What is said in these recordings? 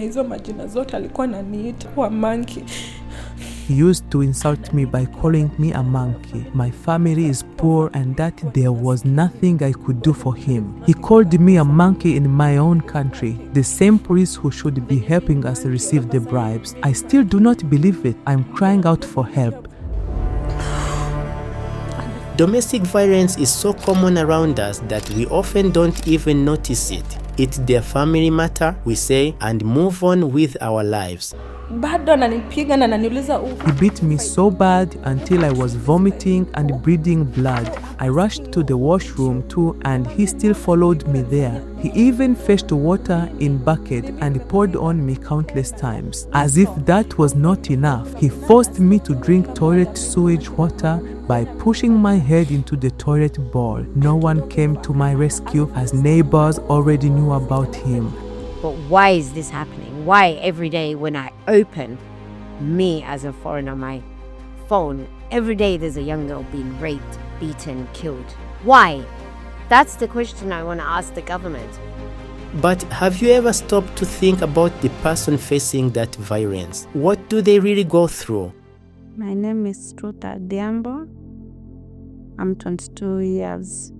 hizo majina zote alikuwa ananiita wa monkey. He used to insult me by calling me a monkey. My family is poor and that there was nothing I could do for him. He called me a monkey in my own country, the same police who should be helping us receive the bribes. I still do not believe it. I'm crying out for help. Domestic violence is so common around us that we often don't even notice it. It's their family matter, we say, and move on with our lives. Bado ananipiga na ananiuliza He beat me so bad until I was vomiting and bleeding blood. I rushed to the washroom too and he still followed me there. He even fetched water in bucket and poured on me countless times. As if that was not enough, he forced me to drink toilet sewage water by pushing my head into the toilet bowl. No one came to my rescue as neighbors already knew about him. But why is this happening? Why every day when I open me as a foreigner, my phone, every day there's a young girl being raped, beaten, killed? Why? That's the question I want to ask the government. But have you ever stopped to think about the person facing that violence? What do they really go through? My name is Ruth Diambo. I'm 22 years.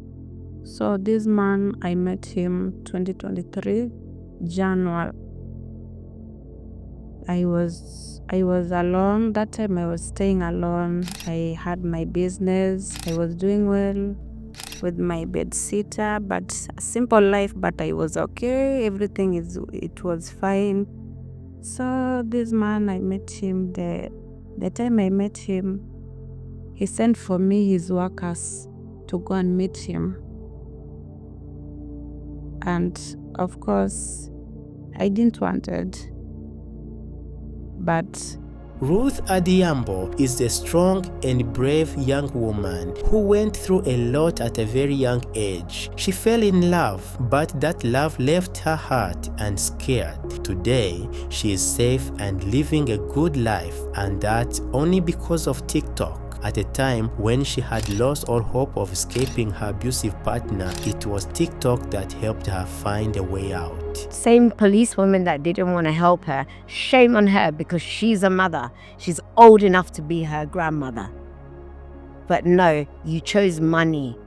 So this man, I met him 2023, January. I was alone. That time I was staying alone. I had my business. I was doing well with my bed sitter, but a simple life, but I was okay. It was fine. So this man, I met him the time I met him, he sent for me his workers to go and meet him. And of course, I didn't want it. But Ruth Adiambo is a strong and brave young woman who went through a lot at a very young age. She fell in love, but that love left her hurt and scared. Today, she is safe and living a good life, and that only because of TikTok. At a time when she had lost all hope of escaping her abusive partner, it was TikTok that helped her find a way out. Same policewoman that didn't want to help her, shame on her because she's a mother. She's old enough to be her grandmother. But no, you chose money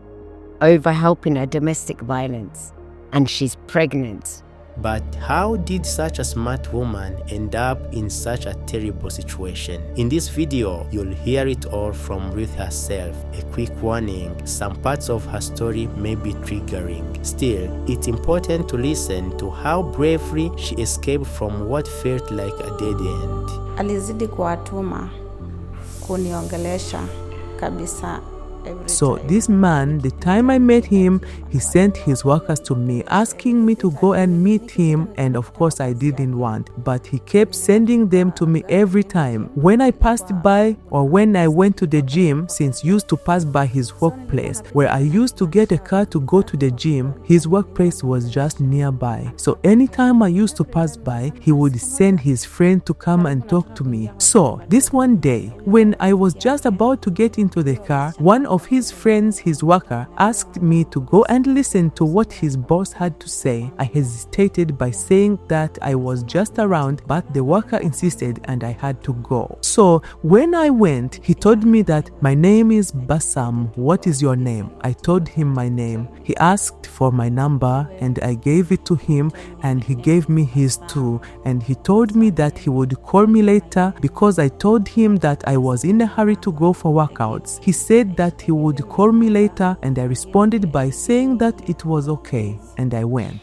over helping her domestic violence, and she's pregnant. But how did such a smart woman end up in such a terrible situation? In this video, you'll hear it all from Ruth herself. A quick warning, some parts of her story may be triggering. Still, it's important to listen to how bravely she escaped from what felt like a dead end. Alizidi kuwatuma kuniongelesha kabisa. So this man, the time I met him, he sent his workers to me, asking me to go and meet him, and of course I didn't want, but he kept sending them to me every time. When I passed by or when I went to the gym, since I used to pass by his workplace, where I used to get a car to go to the gym, his workplace was just nearby. So anytime I used to pass by, he would send his friend to come and talk to me. So this one day, when I was just about to get into the car, one of his friends, his worker, asked me to go and listen to what his boss had to say. I hesitated by saying that I was just around, but the worker insisted and I had to go. So when I went, he told me that my name is Bassam. What is your name? I told him my name. He asked for my number and I gave it to him, and he gave me his too, and he told me that he would call me later because I told him that I was in a hurry to go for workouts. He said that he would call me later, and I responded by saying that it was okay, and I went.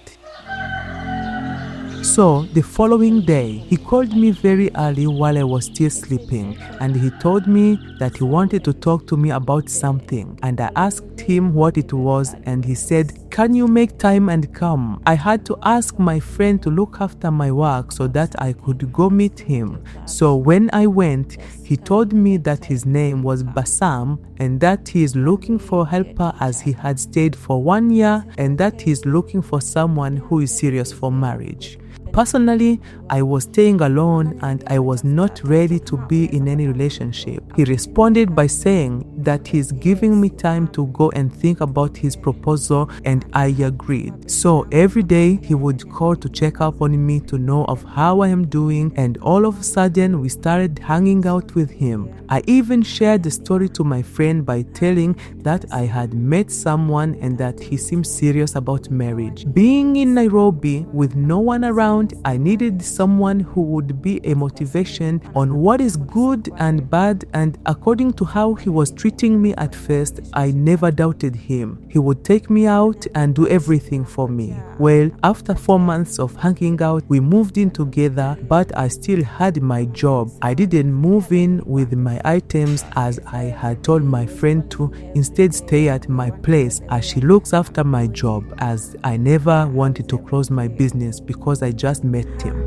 So the following day, he called me very early while I was still sleeping, and he told me that he wanted to talk to me about something, and I asked him what it was, and he said, "Can you make time and come?" I had to ask my friend to look after my work so that I could go meet him. So when I went, he told me that his name was Bassam and that he is looking for a helper as he had stayed for 1 year, and that he is looking for someone who is serious for marriage. Personally, I was staying alone and I was not ready to be in any relationship. He responded by saying, that he's giving me time to go and think about his proposal, and I agreed. So every day he would call to check up on me to know of how I am doing, and all of a sudden we started hanging out with him. I even shared the story to my friend by telling that I had met someone and that he seemed serious about marriage. Being in Nairobi with no one around, I needed someone who would be a motivation on what is good and bad, and according to how he was treating me at first, I never doubted him. He would take me out and do everything for me. Well, after 4 months of hanging out, we moved in together, but I still had my job. I didn't move in with my items as I had told my friend to instead stay at my place as she looks after my job, as I never wanted to close my business because I just met him.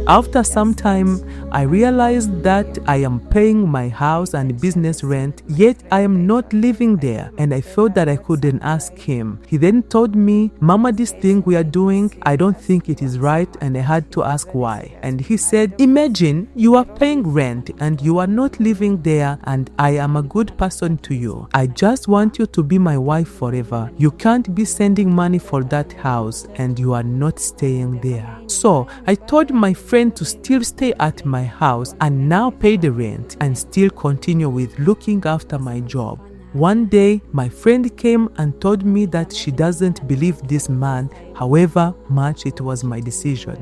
After some time, I realized that I am paying my house and business rent, yet I am not living there, and I felt that I couldn't ask him. He then told me, "Mama, this thing we are doing, I don't think it is right," and I had to ask why. And he said, "Imagine you are paying rent and you are not living there, and I am a good person to you. I just want you to be my wife forever. You can't be sending money for that house and you are not staying there." So I told my friend to still stay at my house and now pay the rent and still continue with looking after my job. One day, my friend came and told me that she doesn't believe this man, however much it was my decision.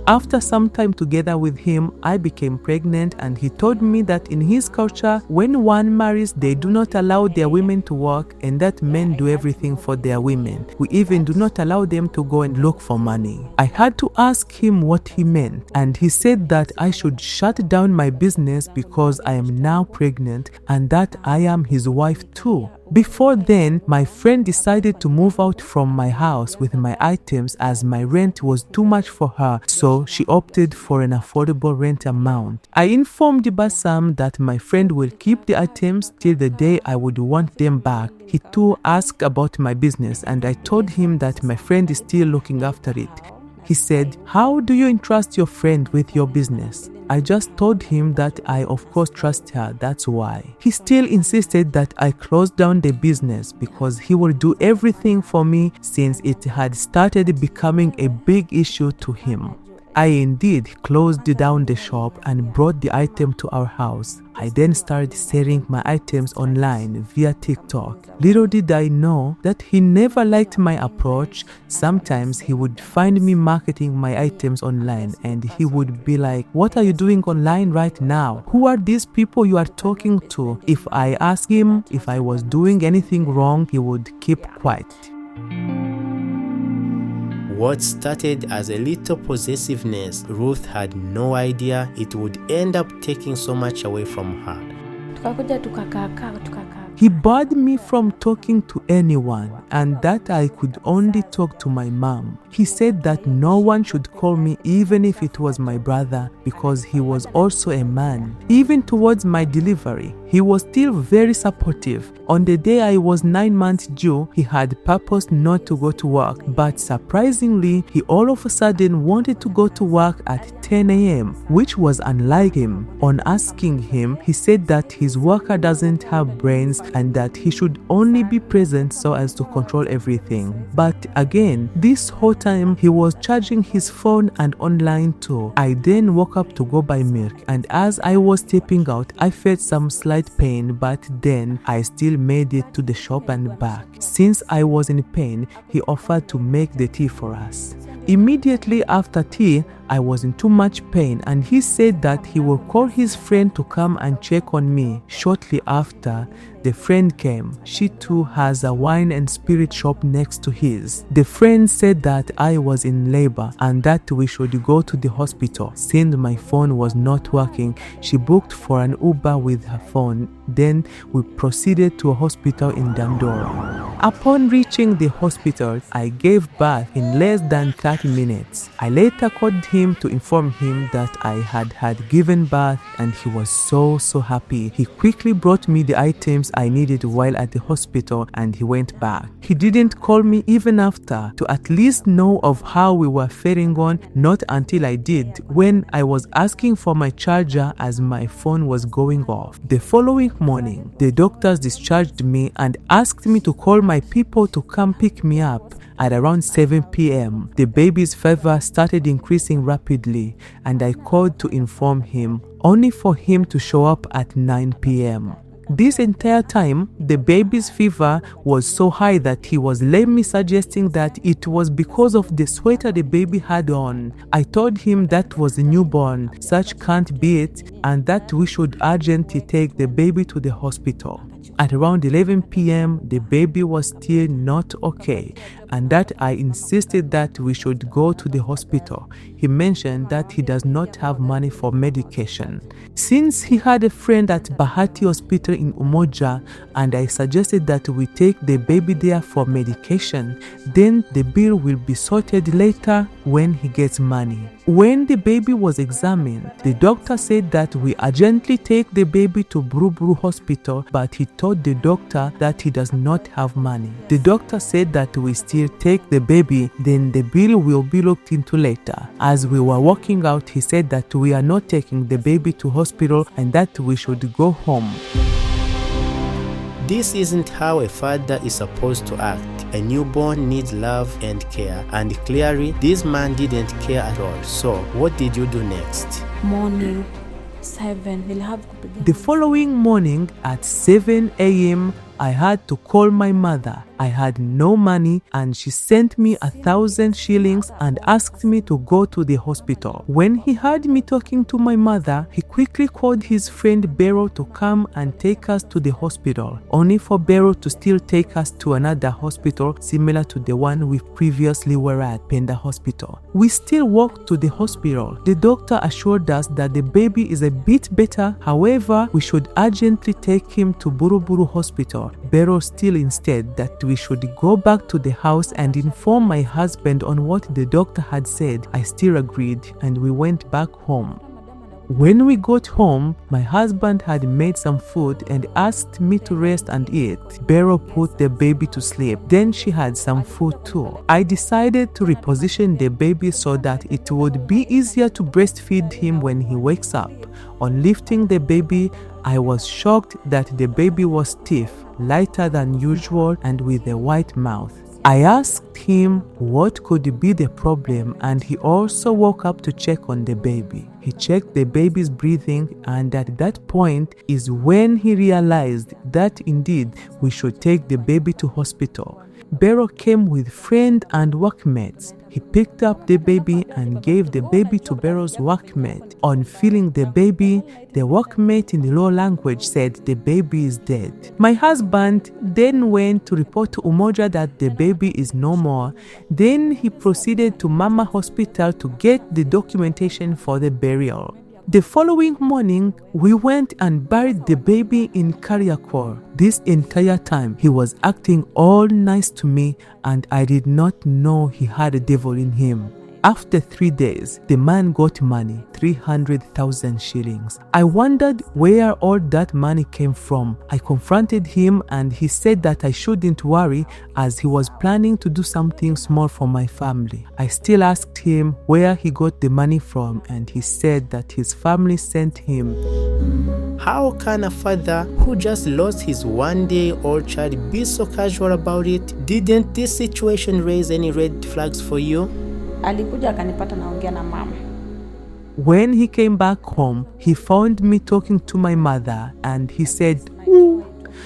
After some time together with him, I became pregnant, and he told me that in his culture, when one marries, they do not allow their women to work and that men do everything for their women. We even do not allow them to go and look for money. I had to ask him what he meant, and he said that I should shut down my business because I am now pregnant and that I am his wife too. Before then, my friend decided to move out from my house with my items as my rent was too much for her, so she opted for an affordable rent amount. I informed Basam that my friend will keep the items till the day I would want them back. He too asked about my business, and I told him that my friend is still looking after it. He said, "How do you entrust your friend with your business?" I just told him that I of course trust her, that's why. He still insisted that I close down the business because he will do everything for me since it had started becoming a big issue to him. I indeed closed down the shop and brought the item to our house. I then started selling my items online via TikTok. Little did I know that he never liked my approach. Sometimes he would find me marketing my items online and he would be like, "What are you doing online right now? Who are these people you are talking to?" If I asked him if I was doing anything wrong, he would keep quiet. What started as a little possessiveness, Ruth had no idea it would end up taking so much away from her. Tukakuja tukakaa. He barred me from talking to anyone and that I could only talk to my mom. He said that no one should call me even if it was my brother because he was also a man. Even towards my delivery, he was still very supportive. On the day I was 9 months due, he had purposed not to go to work, but surprisingly, he all of a sudden wanted to go to work at 10 a.m., which was unlike him. On asking him, he said that his worker doesn't have brains and that he should only be present so as to control everything. But again, this whole time he was charging his phone and online too. I then woke up to go buy milk, and as I was stepping out, I felt some slight pain, but then I still made it to the shop and back. Since I was in pain, he offered to make the tea for us. Immediately after tea, I was in too much pain and he said that he will call his friend to come and check on me. Shortly after, the friend came. She too has a wine and spirit shop next to his. The friend said that I was in labor and that we should go to the hospital. Since my phone was not working, she booked for an Uber with her phone. Then we proceeded to a hospital in Dandora. Upon reaching the hospital, I gave birth in less than 30 minutes. I later called him to inform him that I had given birth and he was so happy. He quickly brought me the items I needed while at the hospital and he went back. He didn't call me even after to at least know of how we were faring on, not until I did when I was asking for my charger as my phone was going off. The following morning, the doctors discharged me and asked me to call my people to come pick me up. At around 7 p.m., the baby's fever started increasing rapidly, and I called to inform him, only for him to show up at 9 p.m. This entire time, the baby's fever was so high that he was lamely suggesting that it was because of the sweater the baby had on. I told him that was a newborn, such can't be it, and that we should urgently take the baby to the hospital. At around 11 p.m., the baby was still not okay, and that I insisted that we should go to the hospital. He mentioned that he does not have money for medication. Since he had a friend at Bahati Hospital in Umoja, and I suggested that we take the baby there for medication, then the bill will be sorted later when he gets money. When the baby was examined, the doctor said that we urgently take the baby to Buruburu Hospital, but he told the doctor that he does not have money. The doctor said that we still take the baby, then the bill will be looked into later. As we were walking out, he said that we are not taking the baby to hospital and that we should go home. This isn't how a father is supposed to act. A newborn needs love and care, and clearly this man didn't care at all. So what did you do next? Morning 7 nilihavu kupiga. The following morning at 7 a.m., I had to call my mother. I had no money and she sent me 1,000 shillings and asked me to go to the hospital. When he heard me talking to my mother, he quickly called his friend Bero to come and take us to the hospital, only for Bero to still take us to another hospital similar to the one we previously were at, Penda Hospital. We still walked to the hospital. The doctor assured us that the baby is a bit better, however, we should urgently take him to Buruburu Hospital. Bero still insisted that we should go back to the house and inform my husband on what the doctor had said. I still agreed and we went back home. When we got home, my husband had made some food and asked me to rest and eat. Bero put the baby to sleep. Then she had some food too. I decided to reposition the baby so that it would be easier to breastfeed him when he wakes up. On lifting the baby, I was shocked that the baby was stiff, lighter than usual, and with a white mouth. I asked him what could be the problem, and he also woke up to check on the baby. He checked the baby's breathing, and at that point is when he realized that indeed we should take the baby to hospital. Bero came with friend and workmates. He picked up the baby and gave the baby to Bero's workmate. On feeling the baby, the workmate in the Luo language said the baby is dead. My husband then went to report to Umoja that the baby is no more. Then he proceeded to Mama Hospital to get the documentation for the burial. The following morning, we went and buried the baby in Kariakor. This entire time, he was acting all nice to me and I did not know he had a devil in him. After 3 days, the man got money, 300,000 shillings. I wondered where all that money came from. I confronted him and he said that I shouldn't worry as he was planning to do something small for my family. I still asked him where he got the money from and he said that his family sent him. How can a father who just lost his one-day-old child be so casual about it? Didn't this situation raise any red flags for you? Alikuja akanipata naongea na mama. When he came back home, he found me talking to my mother and he said, "Ooh,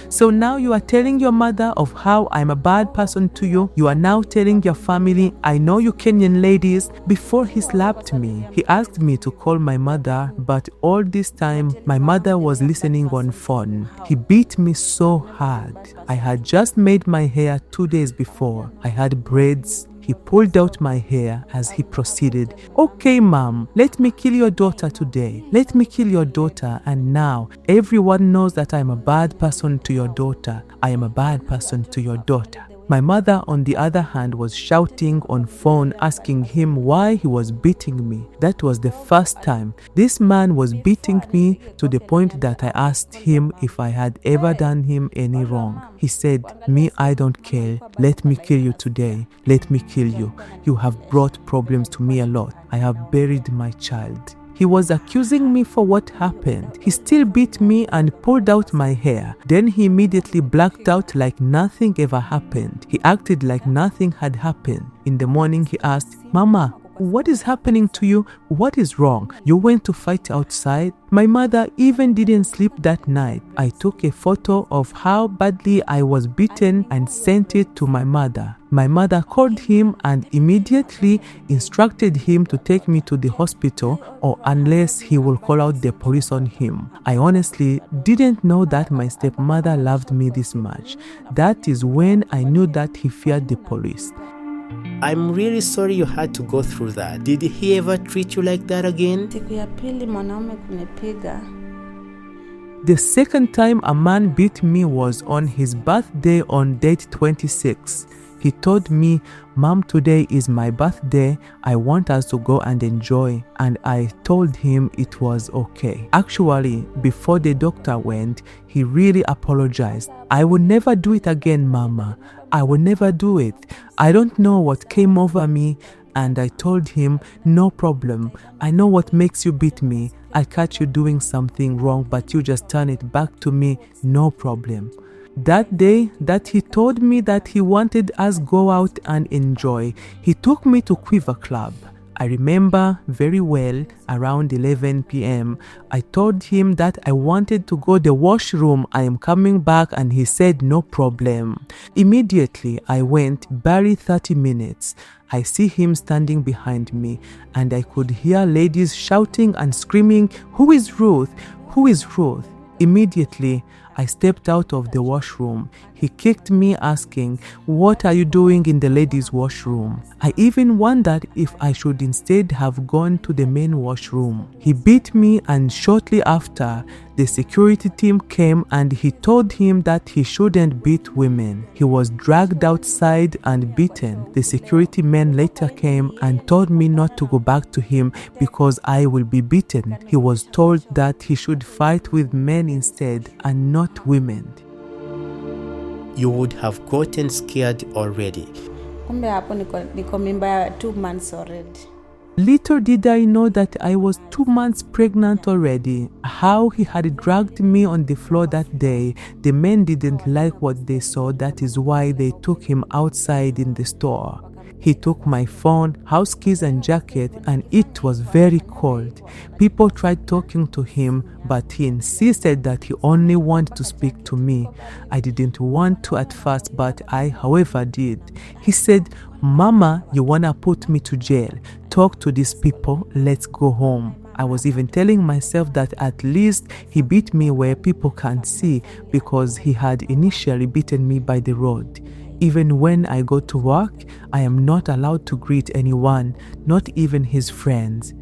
so now you are telling your mother of how I'm a bad person to you. You are now telling your family, I know you Kenyan ladies." Before he slapped me, he asked me to call my mother, but all this time, my mother was listening on phone. He beat me so hard. I had just made my hair 2 days before. I had braids. He pulled out my hair as he proceeded. "Okay, mom, let me kill your daughter today. Let me kill your daughter, and now everyone knows that I'm a bad person to your daughter. I am a bad person to your daughter." My mother, on the other hand, was shouting on phone, asking him why he was beating me. That was the first time. This man was beating me to the point that I asked him if I had ever done him any wrong. He said, "Me, I don't care. Let me kill you today. Let me kill you. You have brought problems to me a lot. I have buried my child." He was accusing me for what happened. He still beat me and pulled out my hair. Then he immediately blacked out like nothing ever happened. He acted like nothing had happened. In the morning he asked, "Mama, what is happening to you? What is wrong? You went to fight outside?" My mother even didn't sleep that night. I took a photo of how badly I was beaten and sent it to my mother. My mother called him and immediately instructed him to take me to the hospital, or unless he will call out the police on him. I honestly didn't know that my stepmother loved me this much. That is when I knew that he feared the police. I'm really sorry you had to go through that. Did he ever treat you like that again? Siku ya pili mwanaume kunipiga. The second time a man beat me was on his birthday on date 26. He told me, "Mom, today is my birthday. I want us to go and enjoy." And I told him it was okay. Actually, before the doctor went, he really apologized. "I will never do it again, Mama. I will never do it. I don't know what came over me." And I told him, "No problem. I know what makes you beat me. I catch you doing something wrong, but you just turn it back to me. No problem." That day that he told me that he wanted us go out and enjoy, he took me to Quiver Club. I remember very well, around 11 p.m., I told him that I wanted to go to the washroom. I am coming back, and he said no problem. Immediately, I went, barely 30 minutes. I see him standing behind me, and I could hear ladies shouting and screaming, "Who is Ruth? Who is Ruth?" Immediately, I stepped out of the washroom. He kicked me asking, "What are you doing in the ladies' washroom?" I even wondered if I should instead have gone to the main washroom. He beat me, and shortly after, the security team came and he told him that he shouldn't beat women. He was dragged outside and beaten. The security men later came and told me not to go back to him because I will be beaten. He was told that he should fight with men instead and not women. You would have gotten scared already. Kumbe hapo niko mimba ya 2 months already. Little did I know that I was 2 months pregnant already. How he had dragged me on the floor that day. The men didn't like what they saw. That is why they took him outside in the store. He took my phone, house keys and jacket, and it was very cold. People tried talking to him, but he insisted that he only wanted to speak to me. I didn't want to at first, but I, however, did. He said, "Mama, you wanna put me to jail? Talk to these people, let's go home." I was even telling myself that at least he beat me where people can't see, because he had initially beaten me by the road. Even when I go to work, I am not allowed to greet anyone, not even his friends.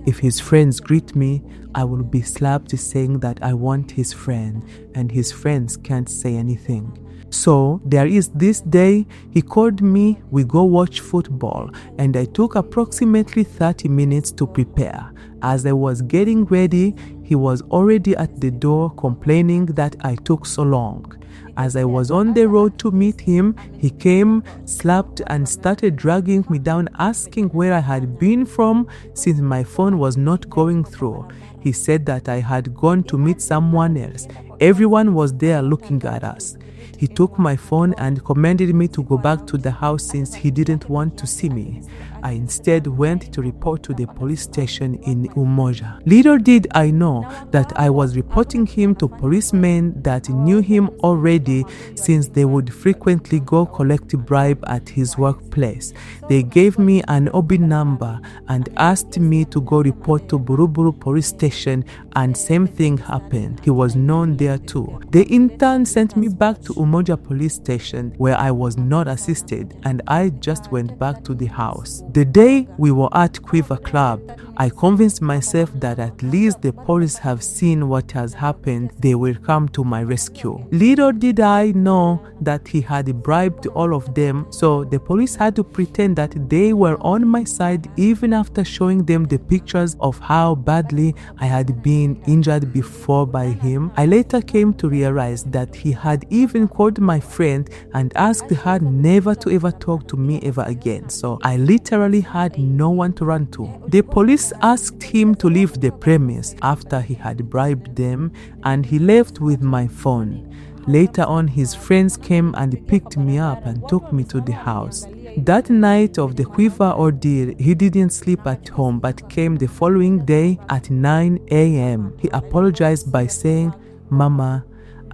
If his friends greet me, I will be slapped saying that I want his friend, and his friends can't say anything. So there is this day, he called me, we go watch football, and I took approximately 30 minutes to prepare. As I was getting ready, he was already at the door complaining that I took so long. As I was on the road to meet him, he came, slapped, and started dragging me down, asking where I had been from since my phone was not going through. He said that I had gone to meet someone else. Everyone was there looking at us. He took my phone and commanded me to go back to the house since he didn't want to see me. I instead went to report to the police station in Umoja. Little did I know that I was reporting him to policemen that knew him already, since they would frequently go collect a bribe at his workplace. They gave me an OB number and asked me to go report to Buruburu police station, and same thing happened. He was known there too. They in turn sent me back to Umoja police station, where I was not assisted, and I just went back to the house. The day we were at Quiver Club, I convinced myself that at least the police have seen what has happened. They will come to my rescue. Little did I know that he had bribed all of them, so the police had to pretend that they were on my side even after showing them the pictures of how badly I had been injured before by him. I later came to realize that he had even called my friend and asked her never to ever talk to me ever again, so I literally had no one to run to. The police police asked him to leave the premise after he had bribed them, and he left with my phone. Later on, his friends came and picked me up and took me to the house. That night of the quiver ordeal, he didn't sleep at home but came the following day at 9 a.m. He apologized by saying, "Mama,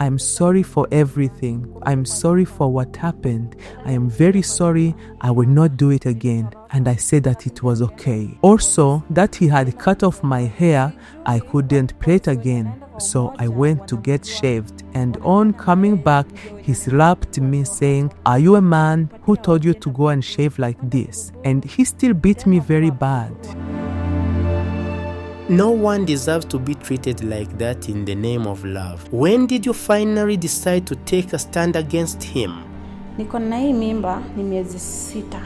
I'm sorry for everything. I'm sorry for what happened. I am very sorry. I will not do it again." And I said that it was okay. Also, that he had cut off my hair, I couldn't plait again. So I went to get shaved, and on coming back, he slapped me saying, "Are you a man? Who told you to go and shave like this?" And he still beat me very bad. No one deserves to be treated like that in the name of love. When did you finally decide to take a stand against him? Niko na hii mimba ni miezi 6.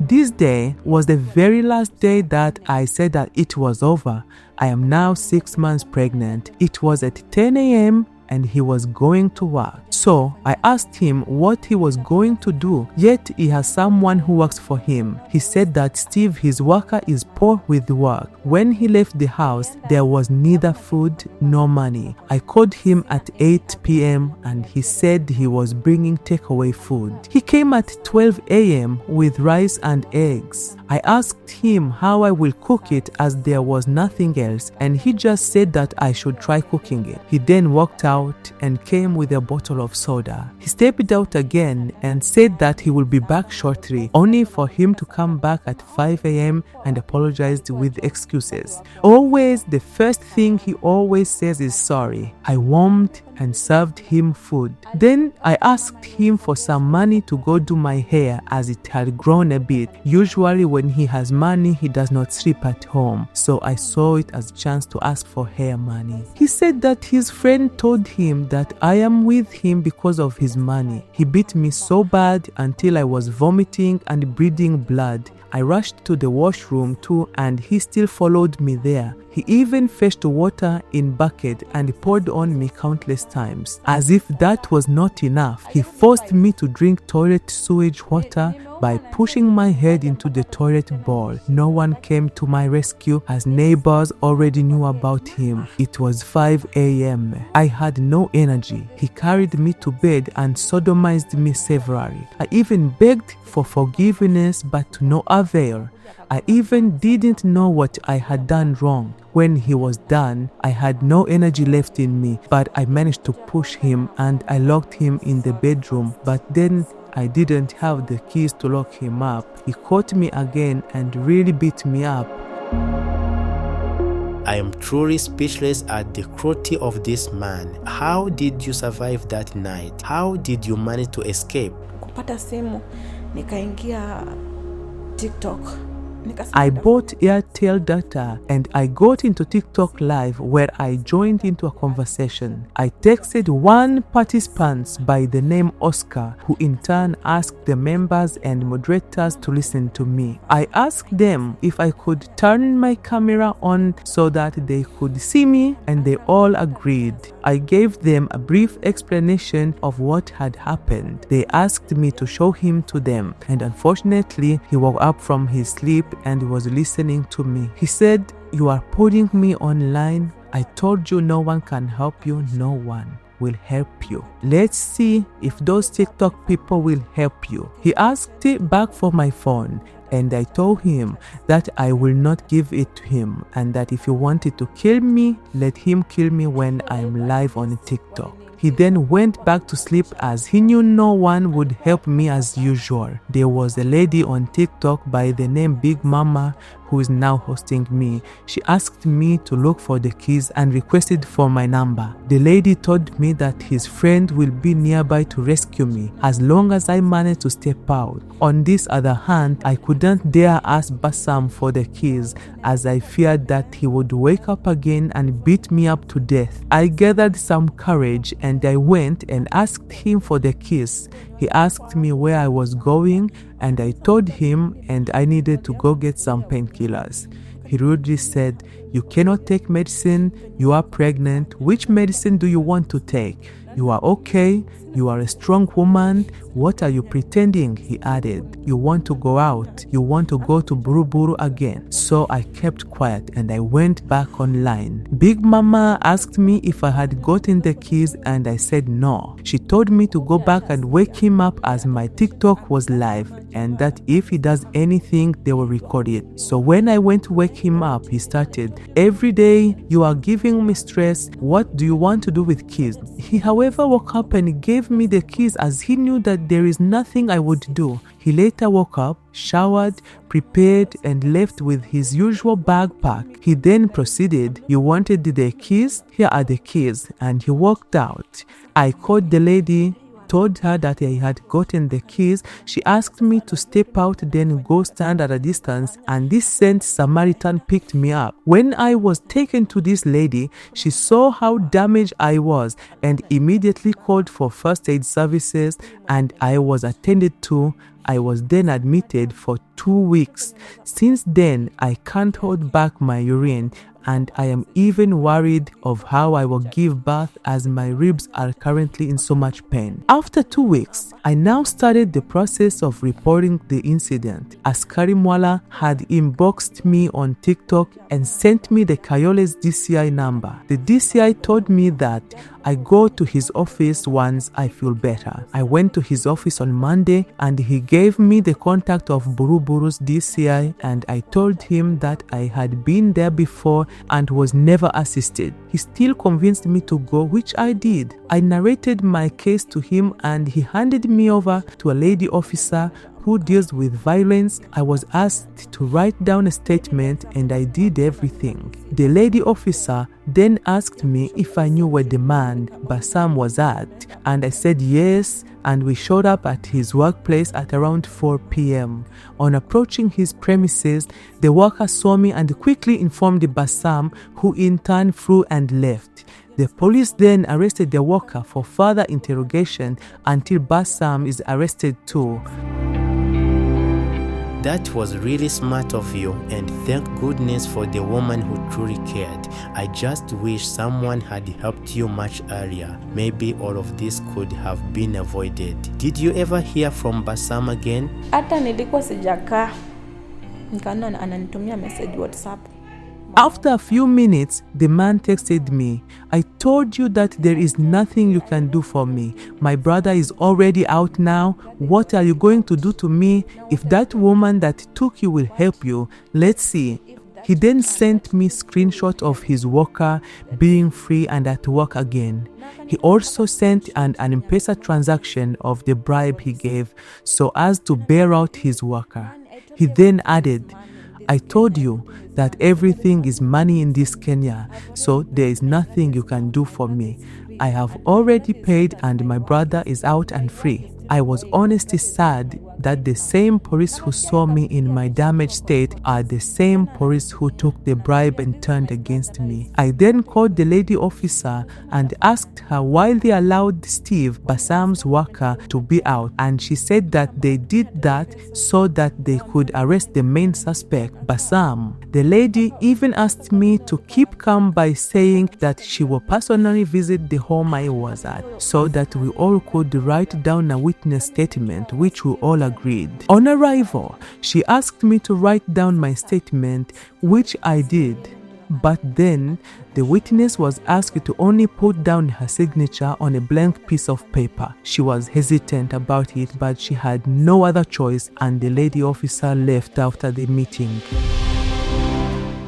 This day was the very last day that I said that it was over. I am now 6 months pregnant. It was at 10 a.m. and he was going to work. So I asked him what he was going to do, yet he has someone who works for him. He said that Steve, his worker, is poor with work. When he left the house, there was neither food nor money. I called him at 8 p.m. and he said he was bringing takeaway food. He came at 12 a.m. with rice and eggs. I asked him how I will cook it as there was nothing else, and he just said that I should try cooking it. He then walked out and came with a bottle of soda. He stepped out again and said that he will be back shortly, only for him to come back at 5 a.m. and apologized with excuses. Always, the first thing he always says is sorry. I warmed and served him food. Then I asked him for some money to go do my hair as it had grown a bit. Usually when he has money, he does not sleep at home. So I saw it as a chance to ask for hair money. He said that his friend told him that I am with him because of his money. He beat me so bad until I was vomiting and bleeding blood. I rushed to the washroom too, and he still followed me there. He even fetched water in bucket and poured on me countless times. As if that was not enough, he forced me to drink toilet sewage water by pushing my head into the toilet bowl. No one came to my rescue as neighbors already knew about him. It was 5 a.m. I had no energy. He carried me to bed and sodomized me severally. I even begged for forgiveness, but to no avail. I even didn't know what I had done wrong. When he was done, I had no energy left in me, but I managed to push him and I locked him in the bedroom. But then I didn't have the keys to lock him up. He caught me again and really beat me up. I am truly speechless at the cruelty of this man. How did you survive that night? How did you manage to escape? Kupata simu, nikaingia TikTok. I bought Airtel data and I got into TikTok live where I joined into a conversation. I texted one participant by the name Oscar, who in turn asked the members and moderators to listen to me. I asked them if I could turn my camera on so that they could see me, and they all agreed. I gave them a brief explanation of what had happened. They asked me to show him to them, and unfortunately he woke up from his sleep and was listening to me. He said, "You are putting me online. I told you no one can help you. No one will help you. Let's see if those TikTok people will help you." He asked it back for my phone, and I told him that I will not give it to him, and that if he wanted to kill me, let him kill me when I'm live on TikTok. He then went back to sleep as he knew no one would help me as usual. There was a lady on TikTok by the name Big Mama who is now hosting me. She asked me to look for the keys and requested for my number. The lady told me that his friend will be nearby to rescue me as long as I managed to step out. On this other hand, I couldn't dare ask Bassam for the keys as I feared that he would wake up again and beat me up to death. I gathered some courage and I went and asked him for the keys. He asked me where I was going and I told him and I needed to go get some painkillers. He rudely said, "You cannot take medicine, you are pregnant. Which medicine do you want to take? You are okay. You are a strong woman. What are you pretending? He added. You want to go out. You want to go to Buruburu again. So I kept quiet and I went back online. Big Mama asked me if I had gotten the keys and I said no. She told me to go back and wake him up as my TikTok was live and that if he does anything, they will record it. So when I went to wake him up, he started, "Every day you are giving me stress. What do you want to do with keys?" He, however, woke up and gave me the keys as he knew that there is nothing I would do. He later woke up, showered, prepared, and left with his usual backpack. He then proceeded, "You wanted the keys? Here are the keys," and he walked out. I called the lady, told her that I had gotten the keys. She asked me to step out, then go stand at a distance, and this Saint Samaritan picked me up. When I was taken to this lady, she saw how damaged I was and immediately called for first aid services, and I was attended to. I was then admitted for 2 weeks. Since then, I can't hold back my urine, and I am even worried of how I will give birth as my ribs are currently in so much pain. After 2 weeks, I now started the process of reporting the incident. Askari Mwala had inboxed me on TikTok and sent me the Kayole's DCI number. The DCI told me that I go to his office once I feel better. I went to his office on Monday and he gave me the contact of Buruburu's DCI, and I told him that I had been there before and was never assisted. He still convinced me to go, which I did. I narrated my case to him and he handed me over to a lady officer who deals with violence. I was asked to write down a statement and I did everything. The lady officer then asked me if I knew where the man, Bassam, was at, and I said yes, and we showed up at his workplace at around 4 p.m. On approaching his premises, the worker saw me and quickly informed Bassam, who in turn flew and left. The police then arrested the worker for further interrogation until Bassam is arrested too. That was really smart of you, and thank goodness for the woman who truly cared. I just wish someone had helped you much earlier. Maybe all of this could have been avoided. Did you ever hear from Bassam again? Hata nilikuwa sijakaa, nikaona ananitumia message WhatsApp. After a few minutes, the man texted me, "I told you that there is nothing you can do for me. My brother is already out now. What are you going to do to me? If that woman that took you will help you, let's see." He then sent me screenshot of his worker being free and at work again. He also sent an M-Pesa transaction of the bribe he gave so as to bail out his worker. He then added, "I told you that everything is money in this Kenya, so there is nothing you can do for me. I have already paid and my brother is out and free." I was honestly sad that the same police who saw me in my damaged state are the same police who took the bribe and turned against me. I then called the lady officer and asked her why they allowed Steve, Bassam's worker, to be out, and she said that they did that so that they could arrest the main suspect, Bassam. The lady even asked me to keep calm by saying that she will personally visit the home I was at so that we all could write down a witness statement, which we all agreed. On arrival, she asked me to write down my statement, which I did. But then, the witness was asked to only put down her signature on a blank piece of paper. She was hesitant about it, but she had no other choice, and the lady officer left after the meeting.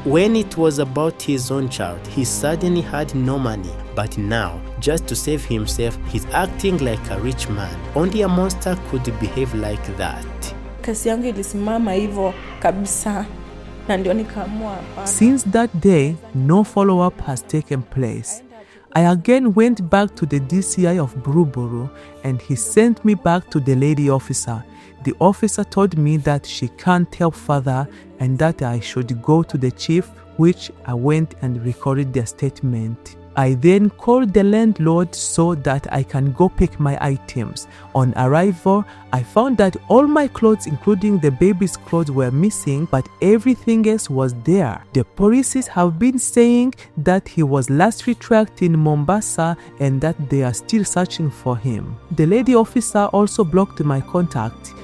When it was about his own child, he suddenly had no money. But now, just to save himself, he's acting like a rich man. Only a monster could behave like that. Kesi yangu ilisimama hivyo kabisa. Na ndio nikaamua hapana. Since that day, no follow-up has taken place. I again went back to the DCI of Buruburu and he sent me back to the lady officer. The officer told me that she can't help further and that I should go to the chief, which I went and recorded their statement. I then called the landlord so that I can go pick my items. On arrival, I found that all my clothes, including the baby's clothes, were missing, but everything else was there. The police have been saying that he was last retracked in Mombasa and that they are still searching for him. The lady officer also blocked my contact.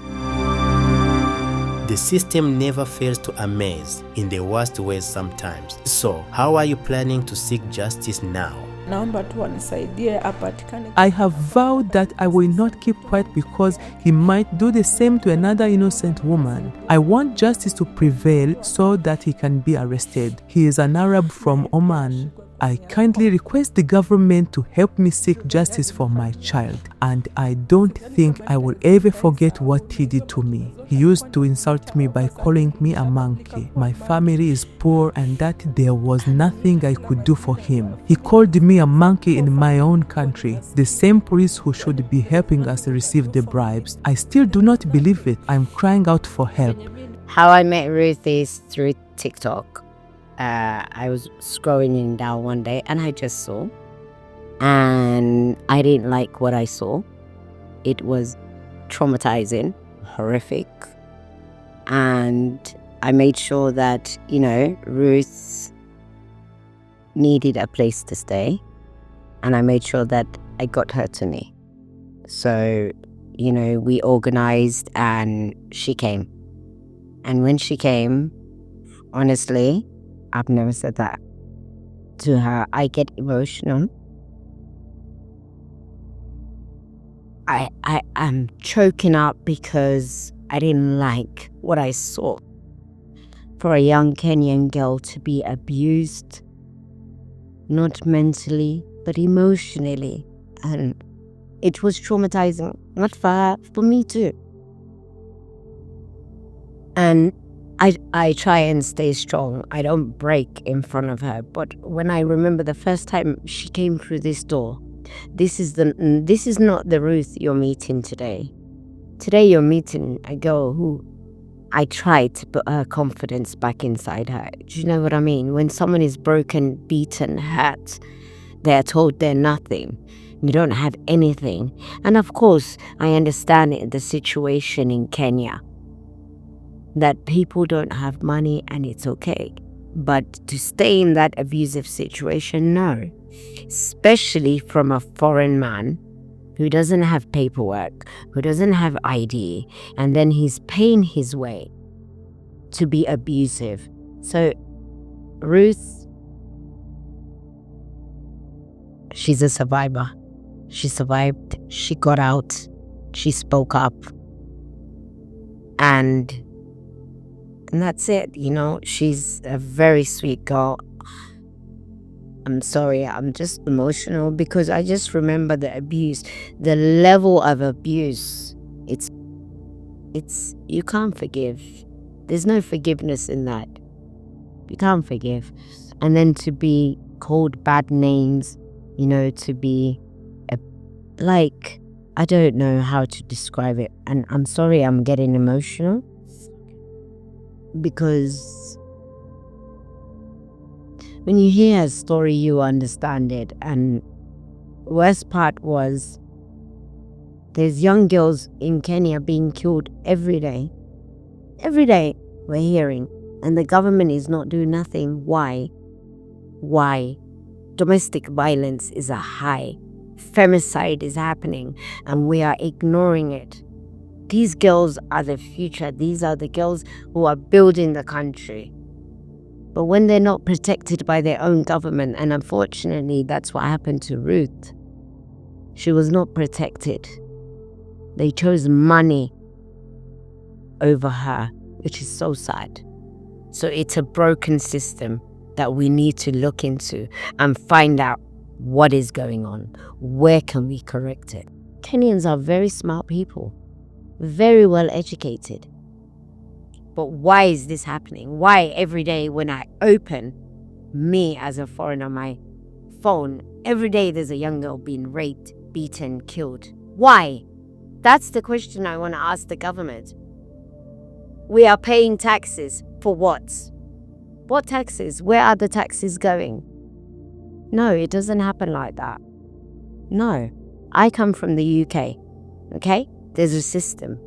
The system never fails to amaze in the worst ways sometimes. So, how are you planning to seek justice now? Naomba tu wanisaidie apatikane. I have vowed that I will not keep quiet because he might do the same to another innocent woman. I want justice to prevail so that he can be arrested. He is an Arab from Oman. I kindly request the government to help me seek justice for my child, and I don't think I will ever forget what he did to me. He used to insult me by calling me a monkey. My family is poor and that there was nothing I could do for him. He called me a monkey in my own country, the same police who should be helping us receive the bribes. I still do not believe it. I'm crying out for help. How I met Ruth is through TikTok. I was scrolling down one day and I just saw, and I didn't like what I saw. It was traumatizing, horrific, and I made sure that, Ruth needed a place to stay, and I made sure that I got her to me. So, we organized and she came. And when she came, honestly, I've never said that to her. I get emotional. I'm choking up because I didn't like what I saw. For a young Kenyan girl to be abused, not mentally, but emotionally. And it was traumatizing, not for her, for me too. And I try and stay strong. I don't break in front of her. But when I remember the first time she came through this door, this is not the Ruth you're meeting today. Today you're meeting a girl who I tried to put her confidence back inside her. Do you know what I mean? When someone is broken, beaten, hurt, they're told they're nothing. You don't have anything. And of course, I understand the situation in Kenya, that people don't have money and it's okay. But to stay in that abusive situation, no. Especially from a foreign man who doesn't have paperwork, who doesn't have ID, and then he's paying his way to be abusive. So Ruth, she's a survivor. She survived, she got out, she spoke up, and that's it. She's a very sweet girl. I'm sorry, I'm just emotional because I just remember the abuse, the level of abuse. It's you can't forgive. There's no forgiveness in that. You can't forgive. And then to be called bad names, to be I don't know how to describe it. And I'm sorry I'm getting emotional because when you hear a story, you understand it. And worst part was there's young girls in Kenya being killed every day. Every day we're hearing. And the government is not doing nothing. Why? Domestic violence is a high. Femicide is happening and we are ignoring it. These girls are the future. These are the girls who are building the country. But when they're not protected by their own government, and unfortunately that's what happened to Ruth, she was not protected. They chose money over her, which is so sad. So it's a broken system that we need to look into and find out what is going on. Where can we correct it? Kenyans are very smart people, very well educated. But why is this happening? Why every day when I open, me as a foreigner, my phone, every day there's a young girl being raped, beaten, killed? Why? That's the question I want to ask the government. We are paying taxes for what? What taxes? Where are the taxes going? No, it doesn't happen like that. No. I come from the UK, okay? There's a system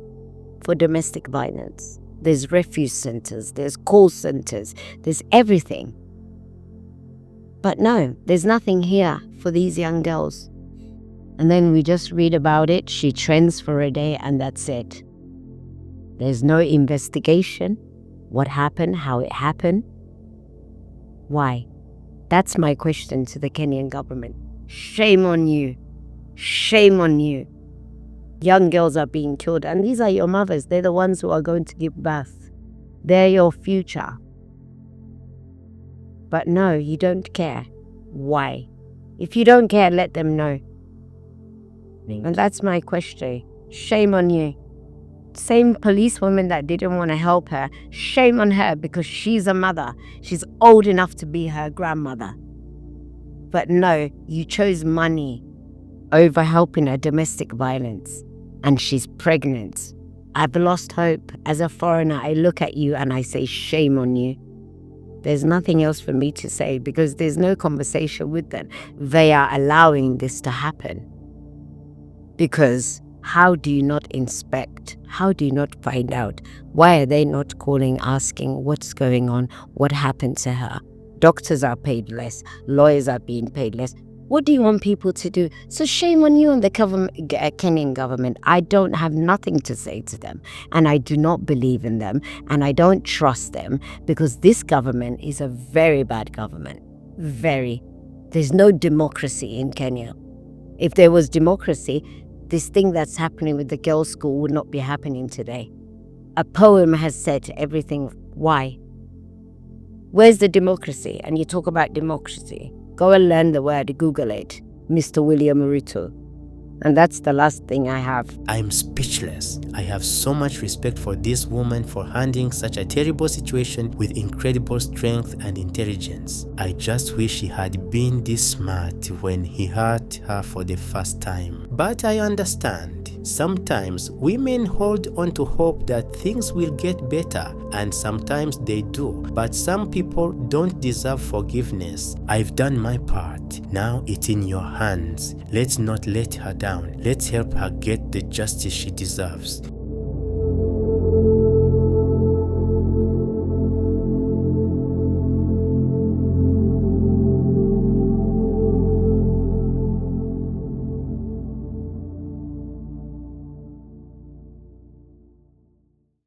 for domestic violence. There's refuge centers, there's call centers, there's everything. But no, there's nothing here for these young girls. And then we just read about it, she trends for a day, and that's it. There's no investigation. What happened, how it happened. Why? That's my question to the Kenyan government. Shame on you. Shame on you. Young girls are being killed, and these are your mothers. They're the ones who are going to give birth. They're your future. But no, you don't care. Why? If you don't care, let them know. And that's my question. Shame on you. Same policewoman that didn't want to help her, shame on her because she's a mother. She's old enough to be her grandmother. But no, you chose money over helping her domestic violence. And she's pregnant. I've lost hope. As a foreigner, I look at you and I say, shame on you. There's nothing else for me to say because there's no conversation with them. They are allowing this to happen. Because how do you not inspect? How do you not find out? Why are they not calling, asking what's going on? What happened to her? Doctors are paid less. Lawyers are being paid less. What do you want people to do? So shame on you and the Kenyan government. I don't have nothing to say to them. And I do not believe in them. And I don't trust them because this government is a very bad government. Very. There's no democracy in Kenya. If there was democracy, this thing that's happening with the girls' school would not be happening today. A poem has said everything. Why? Where's the democracy? And you talk about democracy. Go and learn the word, Google it. Mr. William Ruto. And that's the last thing I have. I'm speechless. I have so much respect for this woman for handling such a terrible situation with incredible strength and intelligence. I just wish she had been this smart when he hurt her for the first time. But I understand. Sometimes women hold on to hope that things will get better, and sometimes they do. But some people don't deserve forgiveness. I've done my part. Now it's in your hands. Let's not let her down. Let's help her get the justice she deserves.